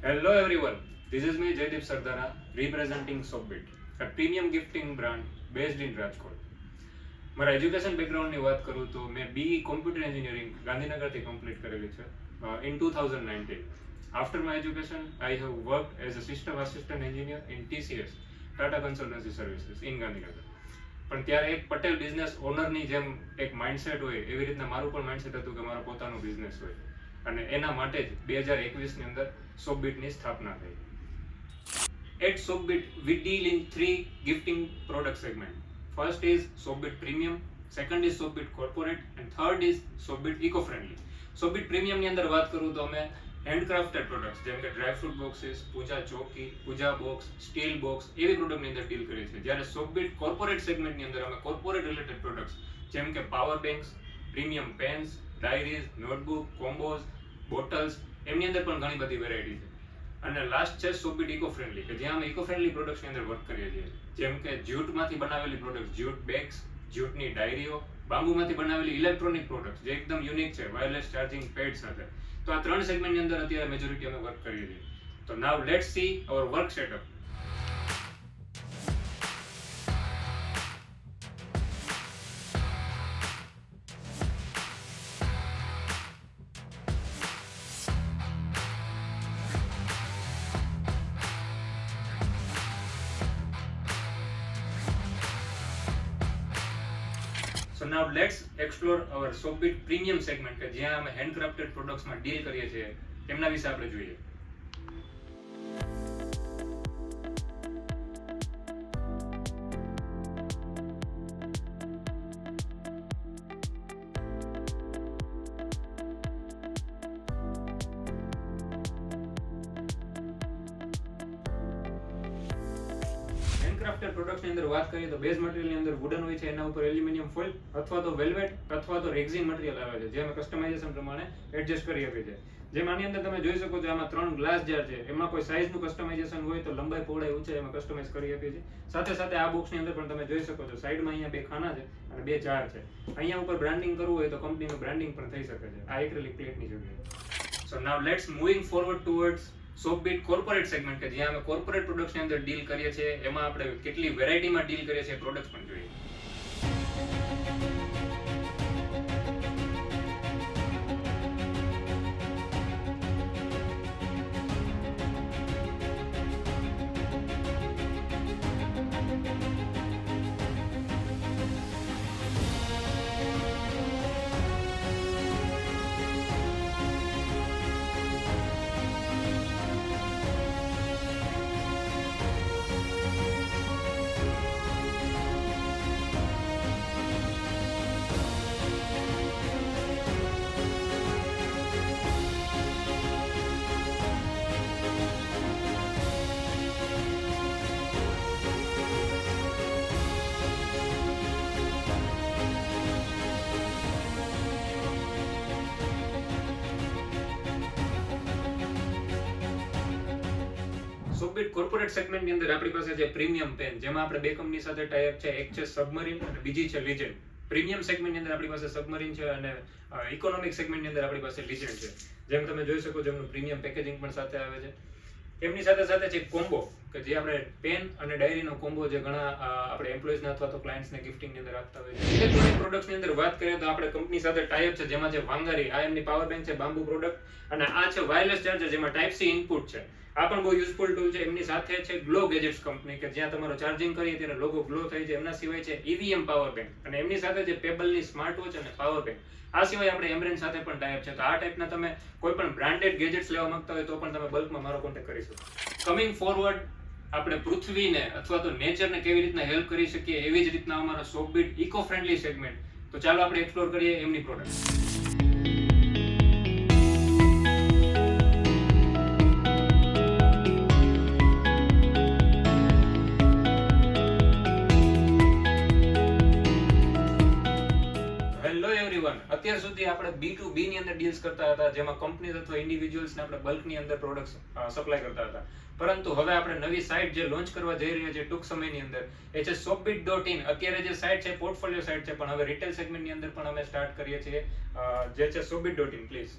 Hello everyone, this is me Jaydeep Sardana representing Sobbit, a premium gifting brand based in Rajkot. મારા education બેકગ્રાઉન્ડની વાત કરું તો મેં BE computer engineering ગાંધીનગરથી complete કરેલી છે in 2019. After my education, I have worked as a system assistant engineer in TCS, Tata Consultancy Services in Gandhinagar. પણ ત્યારે એક પટેલ બિઝનેસ ઓનરની જેમ એક માઇન્ડસેટ હોય એવી રીતના મારું પણ માઇન્ડસેટ હતું કે મારો પોતાનો બિઝનેસ હોય અને એના માટે જ 2021ની અંદર સોબિટની સ્થાપના થઈ. At Sobbit, we deal in three gifting product segments. First is Sobbit Premium, second is Sobbit Corporate, and third is Sobbit Eco-Friendly. Sobbit Premium ની અંદર વાત કરું તો અમે હેન્ડક્રાફ્ટેડ પ્રોડક્ટ્સ જેમ કે ડ્રાય ફ્રૂટ બોક્સીસ, પૂજા ચોકી, પૂજા બોક્સ, સ્ટીલ બોક્સ એવી પ્રોડક્ટની અંદર ડીલ કરીએ છીએ. જ્યારે Sobbit Corporate સેગમેન્ટની અંદર અમે કોર્પોરેટ રિલેટેડ પ્રોડક્ટ્સ જેમ કે power banks, premium pens, diaries, notebook, combos, bottles એમની અંદર પણ ઘણી બધી વેરાયટી છે. અને લાસ્ટ છે Sobbit Eco-Friendly કે જ્યાં અમે ઇકો ફ્રેન્ડલી પ્રોડક્ટ્સની અંદર વર્ક કરીએ છીએ જેમ કે જ્યુટમાંથી બનાવેલી પ્રોડક્ટ્સ, જ્યુટ બેગ્સ, જ્યુટની ડાયરીઓ, બાંબુમાંથી બનાવેલી ઇલેક્ટ્રોનિક પ્રોડક્ટ્સ જે એકદમ યુનિક છે વાયરલેસ ચાર્જિંગ પેડ સાથે. તો આ ત્રણ સેગમેન્ટની અંદર અત્યારે મેજોરિટી અમે વર્ક કરીએ છીએ. તો નાવ let's see hour work setup. So now let's explore our Sobbit Premium segment કે જ્યાં અમે હેન્ડક્રાફ્ટેડ પ્રોડક્ટ્સમાં ડીલ કરીએ છીએ એમના વિશે આપણે જોઈએ. હેન્ડક્રાફ્ટેડ પ્રોડક્ટ્સની અંદર વાત કરીએ તો બેઝ મટીરિયલની અંદર વુડન હોય છે, એના ઉપર એલ્યુમિનિયમ ફોઇલ અથવા તો વેલ્વેટ અથવા તો રેક્ઝિન મટીરિયલ આવે છે જે અમે કસ્ટમાઇઝેશન પ્રમાણે એડજસ્ટ કરી આપીએ છીએ. જેમ આની અંદર તમે જોઈ શકો છો આમાં 3 ગ્લાસ જાર છે, એમાં કોઈ સાઇઝનું કસ્ટમાઇઝેશન હોય તો લંબાઈ પહોળાઈ ઊંચાઈ અમે કસ્ટમાઇઝ કરી આપીએ છીએ. સાથે સાથે આ બોક્સની અંદર પણ તમે જોઈ શકો છો સાઈડમાં અહીંયા 2 ખાના છે અને 2 જાર છે. અહીંયા ઉપર બ્રાન્ડિંગ કરવું હોય તો કંપનીનું બ્રાન્ડિંગ પણ થઈ શકે છે આ એક્રેલિક પ્લેટની જગ્યાએ. So now let's moving forward towards Sobbit corporate segment કે જ્યાં અમે કોર્પોરેટ પ્રોડક્ટ્સની અંદર ડીલ કરીએ છીએ એમાં આપણે કેટલી વેરાયટીમાં ડીલ કરીએ છીએ પ્રોડક્ટ્સ પણ જોઈએ. Sobbit કોર્પોરેટ સેગમેન્ટની અંદર આપણી પાસે છે પ્રીમિયમ પેન જેમાં આપણે બે કંપની સાથે ટાઈ અપ છે, એક છે સબમરીન અને બીજી છે લિજેન્ડ. પ્રીમિયમ સેગમેન્ટની અંદર આપણી પાસે સબમરીન છે અને ઇકોનોમિક સેગમેન્ટની અંદર આપણી પાસે લિજેન્ડ છે. જેમ તમે જોઈ શકો છો એમનું પ્રીમિયમ પેકેજિંગ પણ સાથે આવે છે. એમની સાથે સાથે છે કોમ્બો કે જે આપણે પેન અને ડાયરીનો કોમ્બો જે ઘણા આપણે એમ્પ્લોઈઝને અથવા તો ક્લાયન્ટ્સને ગિફ્ટિંગની અંદર આપતા હોય છે. ઇલેક્ટ્રોનિક પ્રોડક્ટ્સની અંદર વાત કરીએ તો આપણે કંપની સાથે ટાઈ અપ છે જેમાં છે વાંગારી, આ એમની પાવર બેંક છે, બાંબુ પ્રોડક્ટ, અને આ છે વાયરલેસ ચાર્જર જેમાં ટાઈપ સી ઇનપુટ છે. આ પણ બહુ યુઝફુલ ટૂલ છે. એમની સાથે છે ગ્લો ગેજેટ્સ કંપની કે જ્યાં તમારો ચાર્જિંગ કરીએ ત્યારે લોગો ગ્લો થાય છે. એમના સિવાય છે EVM પાવર બેંક અને એમની સાથે છે પેબલની સ્માર્ટ વોચ અને પાવર બેંક. આ સિવાય આપણે એમરેન સાથે પણ ટાઈ અપ છે. તો આ ટાઈપના તમે કોઈ પણ બ્રાન્ડેડ ગેજેટ્સ લેવા માંગતા હોય તો પણ તમે બલ્કમાં મારો કોન્ટેક્ટ કરી શકો. કમિંગ ફોરવર્ડ આપણે પૃથ્વીને અથવા તો નેચરને કેવી રીતના હેલ્પ કરી શકીએ એવી જ રીતના અમારો Sobbit ઇકો ફ્રેન્ડલી સેગમેન્ટ. તો ચાલો આપણે એક્સપ્લોર કરીએ એમની પ્રોડક્ટ. અત્યાર સુધી આપણે B2B ની અંદર ડીલ્સ કરતા હતા જેમાં કંપનીઝ અથવા ઇન્ડિવિડ્યુઅલ્સને આપણે બલ્કની અંદર પ્રોડક્ટ્સ સપ્લાય કરતા હતા. પરંતુ હવે આપણે નવી સાઇટ જે લોન્ચ કરવા જઈ રહ્યા છે ટૂંક સમયની અંદર એ છે sobbit.in. અત્યારે જે સાઇટ છે પોર્ટફોલિયો સાઇટ છે પણ હવે રિટેલ સેગમેન્ટની અંદર પણ અમે સ્ટાર્ટ કરીએ છીએ જે છે sobbit.in. પ્લીઝ.